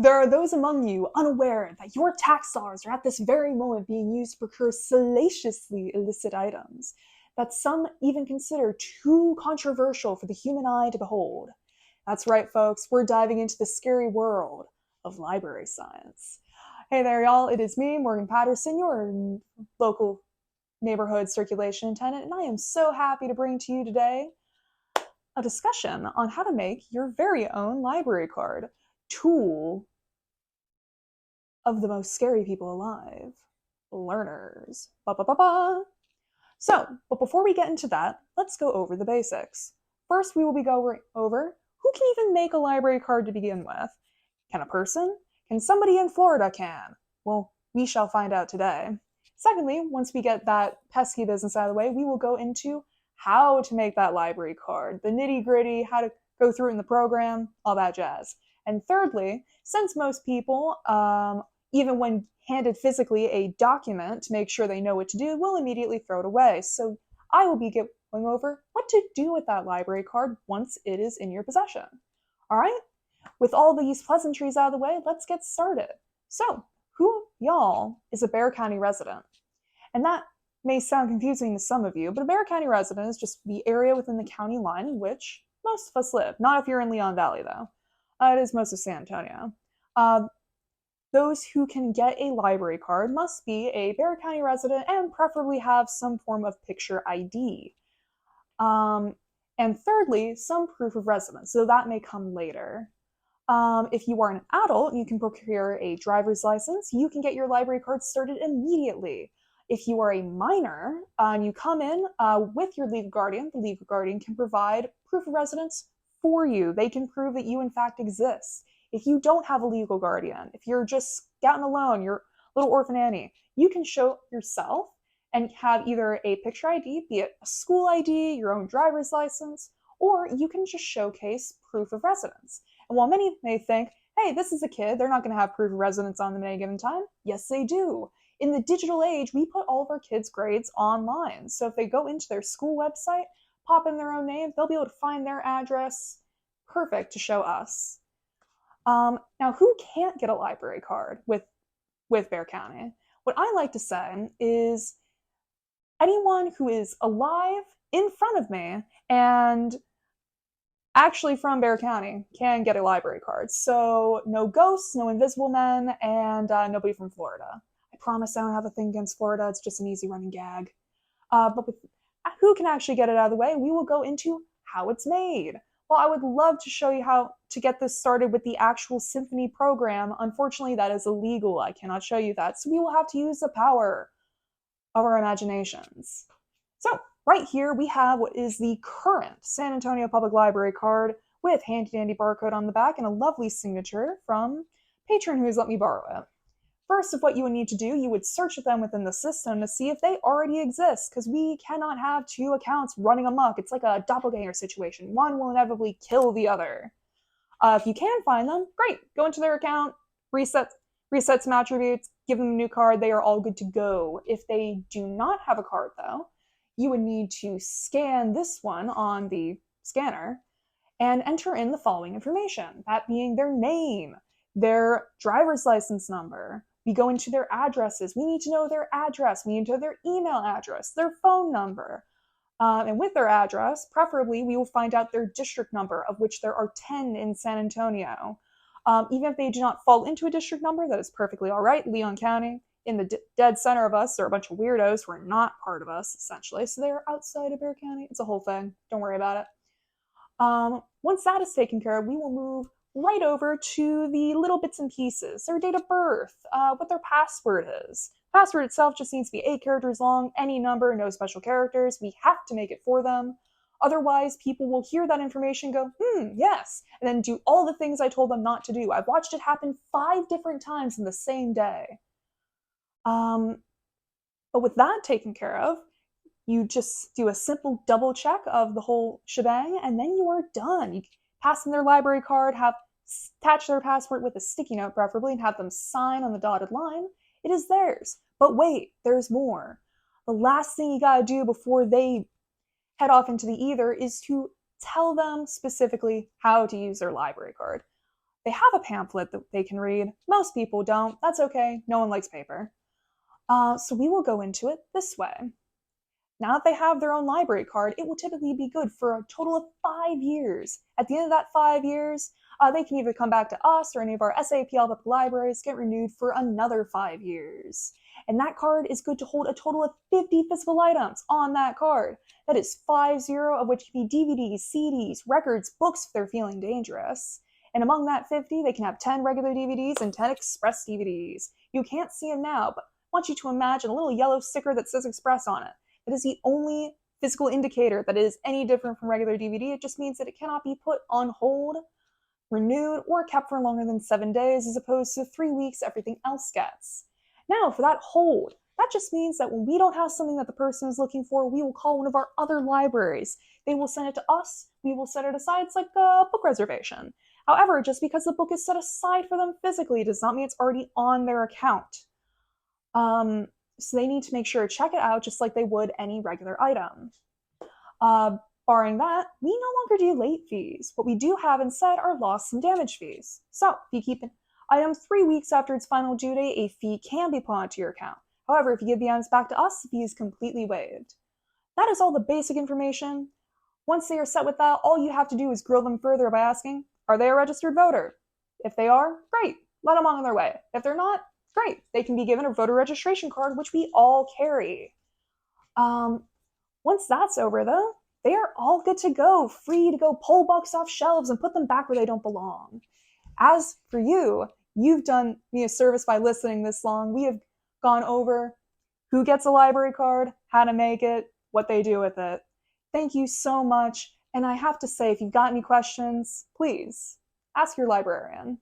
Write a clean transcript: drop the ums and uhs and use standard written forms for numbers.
There are those among you unaware that your tax dollars are at this very moment being used to procure salaciously illicit items that some even consider too controversial for the human eye to behold. That's right, folks, we're diving into the scary world of library science. Hey there, y'all, it is me, Morgan Patterson, your local neighborhood circulation attendant, and I am so happy to bring to you today a discussion on how to make your very own library card tool of the most scary people alive, learners. Ba ba ba ba. But before we get into that, let's go over the basics. First, we will be going over who can even make a library card to begin with. Can a person? Can somebody in Florida can? Well, we shall find out today. Secondly, once we get that pesky business out of the way, we will go into how to make that library card, the nitty gritty, how to go through it in the program, all that jazz. And thirdly, since most people, even when handed physically a document to make sure they know what to do, will immediately throw it away. So I will be going over what to do with that library card once it is in your possession. All right? With all these pleasantries out of the way, let's get started. So, who, y'all, is a Bexar County resident? And that may sound confusing to some of you, but a Bexar County resident is just the area within the county line in which most of us live. Not if you're in Leon Valley, though. It is most of San Antonio. Those who can get a library card must be a Bexar County resident and preferably have some form of picture ID. And thirdly, some proof of residence, so that may come later. If you are an adult and you can procure a driver's license, you can get your library card started immediately. If you are a minor and you come in with your legal guardian, the legal guardian can provide proof of residence for you. They can prove that you in fact exist. If you don't have a legal guardian, if you're just scouting alone, you're a little orphan Annie, you can show yourself and have either a picture ID, be it a school ID, your own driver's license, or you can just showcase proof of residence. And while many may think, hey, this is a kid, they're not going to have proof of residence on them at any given time, yes, they do. In the digital age, we put all of our kids' grades online. So if they go into their school website, pop in their own name, they'll be able to find their address. Perfect to show us. Now, who can't get a library card with Bexar County? What I like to say is anyone who is alive in front of me and actually from Bexar County can get a library card. So no ghosts, no invisible men, and nobody from Florida. I promise I don't have a thing against Florida. It's just an easy running gag. But with who can actually get it out of the way, we will go into how it's made. Well, I would love to show you how to get this started with the actual symphony program. Unfortunately, that is illegal. I cannot show you that. So we will have to use the power of our imaginations. So right here we have what is the current San Antonio Public Library card with handy dandy barcode on the back and a lovely signature from patron who has let me borrow it. First of what you would need to do, you would search them within the system to see if they already exist, because we cannot have two accounts running amok. It's like a doppelganger situation. One will inevitably kill the other. If you can find them, great. Go into their account, reset some attributes, give them a new card. They are all good to go. If they do not have a card, though, you would need to scan this one on the scanner and enter in the following information, that being their name, their driver's license number. We go into their addresses. We need to know their address. We need to know their email address, their phone number. And with their address, preferably, we will find out their district number, of which there are 10 in San Antonio. Even if they do not fall into a district number, that is perfectly all right. Leon County, in the dead center of us, there are a bunch of weirdos who are not part of us, essentially. So they're outside of Bexar County. It's a whole thing. Don't worry about it. Once that is taken care of, we will move right over to the little bits and pieces, their date of birth, what their password is. Password itself just needs to be 8 characters long, any number, no special characters. We have to make it for them. Otherwise, people will hear that information, go, yes, and then do all the things I told them not to do. I've watched it happen 5 different times in the same day. But with that taken care of, you just do a simple double check of the whole shebang, and then you are done. You pass them their library card, attach their password with a sticky note preferably, and have them sign on the dotted line. It is theirs. But wait, there's more. The last thing you gotta do before they head off into the ether is to tell them specifically how to use their library card. They have a pamphlet that they can read. Most people don't. That's okay. No one likes paper. So we will go into it this way. Now that they have their own library card, it will typically be good for a total of 5 years. At the end of that 5 years, they can either come back to us or any of our SAPL public libraries, get renewed for another 5 years. And that card is good to hold a total of 50 physical items on that card. That is 50, of which can be DVDs, CDs, records, books if they're feeling dangerous. And among that 50, they can have 10 regular DVDs and 10 Express DVDs. You can't see them now, but I want you to imagine a little yellow sticker that says Express on it. That is the only physical indicator that it is any different from regular DVD. It just means that it cannot be put on hold, renewed, or kept for longer than 7 days, as opposed to 3 weeks everything else gets. Now, for that hold, that just means that when we don't have something that the person is looking for, we will call one of our other libraries. They will send it to us, we will set it aside. It's like a book reservation. However, just because the book is set aside for them physically does not mean it's already on their account. So they need to make sure to check it out just like they would any regular item. Barring that, we no longer do late fees. What we do have instead are loss and damage fees. So if you keep an item 3 weeks after its final due date, a fee can be put onto your account. However, if you give the items back to us, the fee is completely waived. That is all the basic information. Once they are set with that, all you have to do is grill them further by asking, are they a registered voter? If they are, great, let them on their way. If they're not, great, they can be given a voter registration card, which we all carry. Once that's over, though, they are all good to go, free to go pull books off shelves and put them back where they don't belong. As for you, you've done me a service by listening this long. We have gone over who gets a library card, how to make it, what they do with it. Thank you so much. And I have to say, if you've got any questions, please ask your librarian.